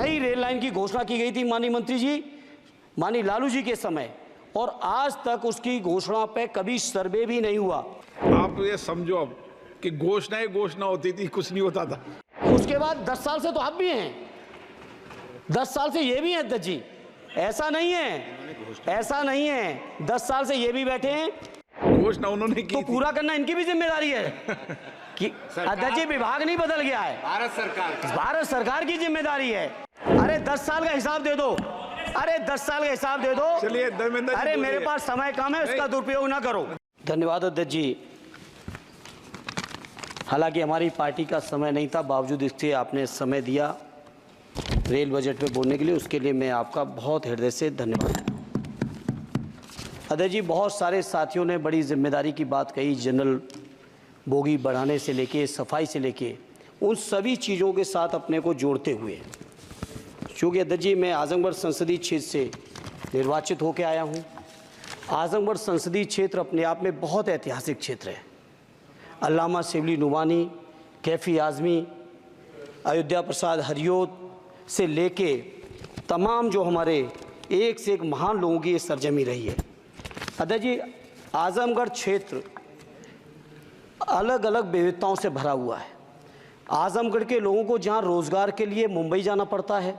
नई rail line की घोषणा की गई थी माननीय मंत्री जी, माननीय लालू जी के समय, और आज तक उसकी घोषणा पे कभी सर्वे भी नहीं हुआ। आप ये समझो अब कि घोषणा होती थी, कुछ नहीं होता था। उसके बाद 10 साल से तो आप भी हैं, 10 साल से ये भी हैं अध्यक्ष जी, ऐसा नहीं है 10 साल से ये भी बैठे हैं। घोषणा उन्होंने की तो पूरा करना इनकी भी जिम्मेदारी है कि अध्यक्ष जी विभाग नहीं बदल गया है, भारत सरकार की जिम्मेदारी है। अरे 10 साल का हिसाब दे दो, अरे 10 साल का हिसाब दे दो। चलिए धर्मेंद्र जी, अरे मेरे पास समय कम है, उसका दुरुपयोग ना करो। धन्यवाद अध्यक्ष जी। हालांकि हमारी पार्टी का समय नहीं था, बावजूद इसके आपने समय दिया रेल बजट पे बोलने के लिए, उसके लिए मैं आपका बहुत हृदय से धन्यवाद। अध्यक्ष जी, बहुत सारे साथियों ने बड़ी जिम्मेदारी की बात कही, जनरल बोगी बढ़ाने से लेके सफाई से लेके उन सभी चीज़ों के साथ अपने को जोड़ते हुए, क्योंकि अध्यक्ष जी मैं आजमगढ़ संसदीय क्षेत्र से निर्वाचित होकर आया हूँ। आजमगढ़ संसदीय क्षेत्र अपने आप में बहुत ऐतिहासिक क्षेत्र है। अल्लामा शिबली नुमानी, कैफ़ी आज़मी, अयोध्या प्रसाद हरियोत से लेके तमाम जो हमारे एक से एक महान लोगों की ये सरजमी रही है। अध्यक्ष जी, आजमगढ़ क्षेत्र अलग अलग विविधताओं से भरा हुआ है। आजमगढ़ के लोगों को जहाँ रोज़गार के लिए मुंबई जाना पड़ता है,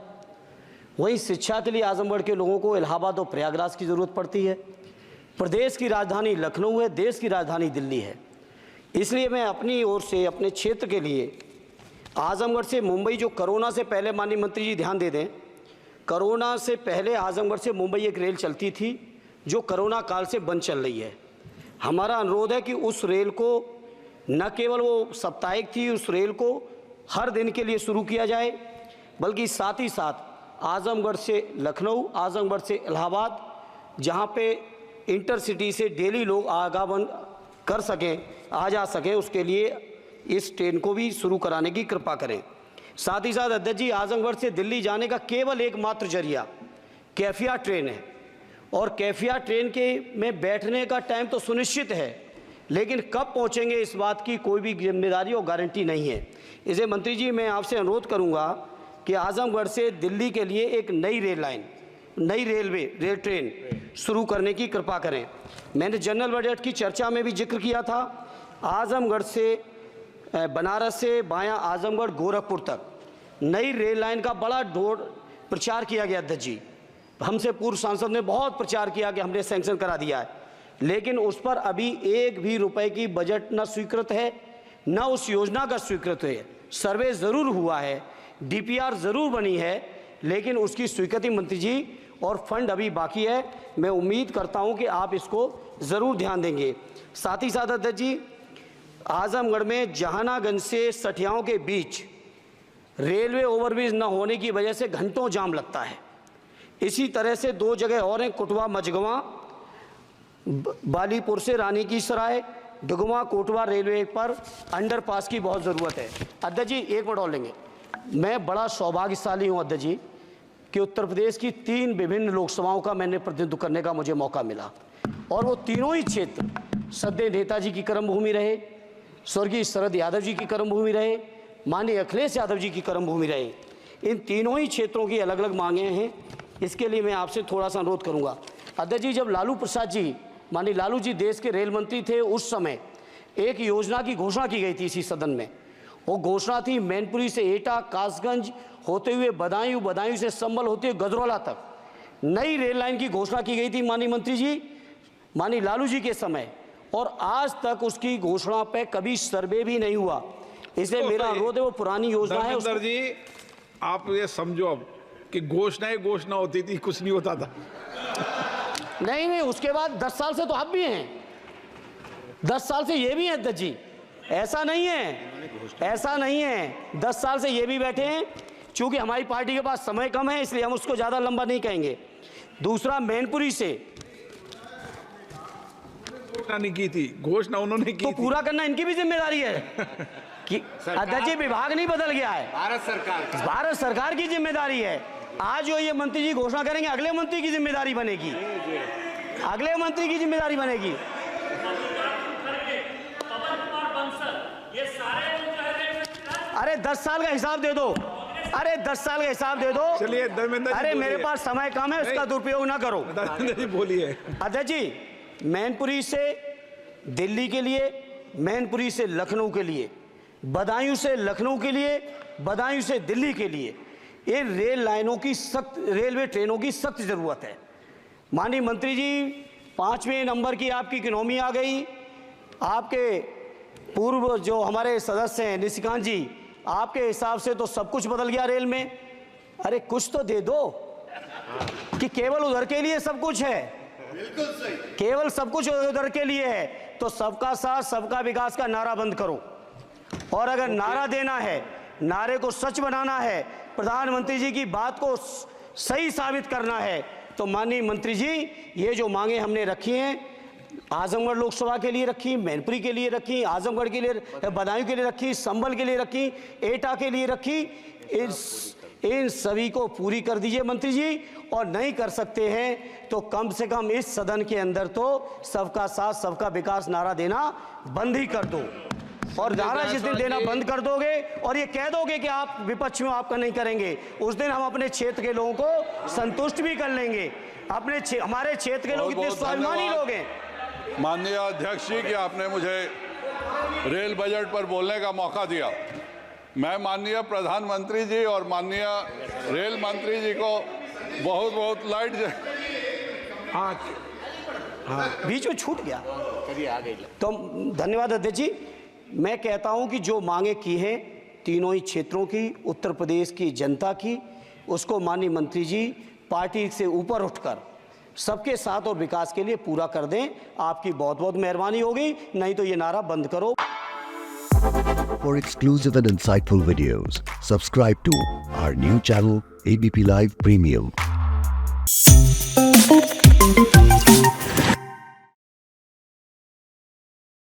वहीं शिक्षा के लिए आजमगढ़ के लोगों को इलाहाबाद और प्रयागराज की ज़रूरत पड़ती है। प्रदेश की राजधानी लखनऊ है, देश की राजधानी दिल्ली है। इसलिए मैं अपनी ओर से अपने क्षेत्र के लिए आजमगढ़ से मुंबई, जो कोरोना से पहले माननीय मंत्री जी ध्यान दे दें, कोरोना से पहले आजमगढ़ से मुंबई एक रेल चलती थी जो कोरोना काल से बंद चल रही है। हमारा अनुरोध है कि उस रेल को न केवल वो साप्ताहिक थी, उस रेल को हर दिन के लिए शुरू किया जाए, बल्कि साथ ही साथ आजमगढ़ से लखनऊ, आजमगढ़ से इलाहाबाद, जहाँ पे इंटरसिटी से डेली लोग आवागमन कर सकें, आ जा सकें, उसके लिए इस ट्रेन को भी शुरू कराने की कृपा करें। साथ ही साथ अध्यक्ष जी, आजमगढ़ से दिल्ली जाने का केवल एकमात्र जरिया कैफिया ट्रेन है, और कैफिया ट्रेन के में बैठने का टाइम तो सुनिश्चित है, लेकिन कब पहुंचेंगे इस बात की कोई भी जिम्मेदारी और गारंटी नहीं है। इसलिए मंत्री जी मैं आपसे अनुरोध करूंगा कि आजमगढ़ से दिल्ली के लिए एक नई रेल लाइन, नई रेल ट्रेन शुरू करने की कृपा करें। मैंने जनरल बजट की चर्चा में भी जिक्र किया था, आजमगढ़ से बनारस से बायां आजमगढ़ गोरखपुर तक नई रेल लाइन का बड़ा प्रचार किया गया अध्यक्ष जी। हमसे पूर्व सांसद ने बहुत प्रचार किया कि हमने सैंक्शन करा दिया है, लेकिन उस पर अभी एक भी रुपए की बजट न स्वीकृत है, न उस योजना का स्वीकृत है। सर्वे ज़रूर हुआ है, डीपीआर ज़रूर बनी है, लेकिन उसकी स्वीकृति मंत्री जी और फंड अभी बाकी है। मैं उम्मीद करता हूं कि आप इसको ज़रूर ध्यान देंगे। साथ ही साथ अध्यक्ष जी, आजमगढ़ में जहानागंज से सठियाओं के बीच रेलवे ओवरब्रिज न होने की वजह से घंटों जाम लगता है। इसी तरह से दो जगह और हैं, कुटवा मझगवां, बालीपुर से रानी की सराय, डुगवा कोटवा रेलवे पर अंडरपास की बहुत ज़रूरत है। अध्यक्ष जी एक मिनट और लेंगे। मैं बड़ा सौभाग्यशाली हूँ अध्यक्ष जी कि उत्तर प्रदेश की 3 विभिन्न लोकसभाओं का मैंने प्रतिनिधित्व करने का मुझे मौका मिला, और वो तीनों ही क्षेत्र सदैव नेताजी की कर्मभूमि रहे, स्वर्गीय शरद यादव जी की कर्मभूमि रहे, माननीय अखिलेश यादव जी की कर्मभूमि रहे। इन तीनों ही क्षेत्रों की अलग अलग मांगें हैं, इसके लिए मैं आपसे थोड़ा सा अनुरोध करूंगा। अध्यक्ष जी, जब लालू प्रसाद जी, माननीय लालू जी देश के रेल मंत्री थे, उस समय एक योजना की घोषणा की गई थी इसी सदन में। वो घोषणा थी मैनपुरी से एटा, कासगंज होते हुए बदायूं, बदायूं से संभल होते हुए गजरौला तक नई रेल लाइन की घोषणा की गई थी माननीय मंत्री जी, माननीय लालू जी के समय, और आज तक उसकी घोषणा पे कभी सर्वे भी नहीं हुआ। इसलिए मेरा अनुरोध है, वो पुरानी योजना है। धर्मेंद्र जी आप ये समझो अब कि घोषणा होती थी, कुछ नहीं होता था। नहीं, उसके बाद 10 साल से तो आप भी हैं, 10 साल से ये भी हैं अध्यक्ष जी, ऐसा नहीं है 10 साल से ये भी बैठे हैं। चूंकि हमारी पार्टी के पास समय कम है, इसलिए हम उसको ज्यादा लंबा नहीं कहेंगे। दूसरा, मैनपुरी से घोषणा नहीं की थी, घोषणा उन्होंने की तो थी। पूरा करना इनकी भी जिम्मेदारी है कि अध्यक्ष जी विभाग नहीं बदल गया है, भारत सरकार की जिम्मेदारी है। आज जो ये मंत्री जी घोषणा करेंगे, अगले मंत्री की जिम्मेदारी बनेगी, अगले मंत्री की जिम्मेदारी बनेगी। अरे 10 साल का हिसाब दे दो, अरे 10 साल का हिसाब दे दो। चलिए धर्मेंद्र जी अरे बोलिए। मेरे पास समय कम है, उसका दुरुपयोग ना करो। धर्मेंद्र जी बोलिए। अध्यक्ष जी, मैनपुरी से दिल्ली के लिए, मैनपुरी से लखनऊ के लिए, बदायूं से लखनऊ के लिए, बदायूं से दिल्ली के लिए इन रेल लाइनों की सख्त, रेलवे ट्रेनों की सख्त ज़रूरत है। माननीय मंत्री जी, 5वें नंबर की आपकी इकोनॉमी आ गई। आपके पूर्व जो हमारे सदस्य हैं निशिकांत जी, आपके हिसाब से तो सब कुछ बदल गया रेल में। अरे कुछ तो दे दो कि केवल उधर के लिए सब कुछ है। बिल्कुल सही, केवल सब कुछ उधर के लिए है तो सबका साथ सबका विकास का नारा बंद करो। और अगर नारा देना है, नारे को सच बनाना है, प्रधानमंत्री जी की बात को सही साबित करना है, तो माननीय मंत्री जी ये जो मांगे हमने रखी हैं, आजमगढ़ लोकसभा के लिए रखी, मैनपुरी के लिए रखी, आजमगढ़ के लिए, बदायूं के लिए रखी, संभल के लिए रखी, एटा के लिए रखी, इन सभी को पूरी कर दीजिए मंत्री जी। और नहीं कर सकते हैं तो कम से कम इस सदन के अंदर तो सबका साथ सबका विकास नारा देना बंद ही कर दो। और नारा जिस दिन देना बंद कर दोगे और ये कह दोगे कि आप विपक्ष में आपका नहीं करेंगे, उस दिन हम अपने क्षेत्र के लोगों को संतुष्ट भी कर लेंगे। हमारे क्षेत्र के लोग इतने स्वाभिमानी लोग हैं। माननीय अध्यक्ष जी कि आपने मुझे रेल बजट पर बोलने का मौका दिया। मैं माननीय प्रधानमंत्री जी और माननीय रेल मंत्री जी को बहुत बहुत लाइट बीच में छूट गया, तो धन्यवाद अध्यक्ष जी। मैं कहता हूं कि जो मांगे की हैं तीनों ही क्षेत्रों की, उत्तर प्रदेश की जनता की, उसको माननीय मंत्री जी पार्टी से ऊपर उठकर सबके साथ और विकास के लिए पूरा कर दें। आपकी बहुत बहुत मेहरबानी होगी, नहीं तो ये नारा बंद करो। For exclusive and insightful videos, subscribe to our new channel ABP Live Premium.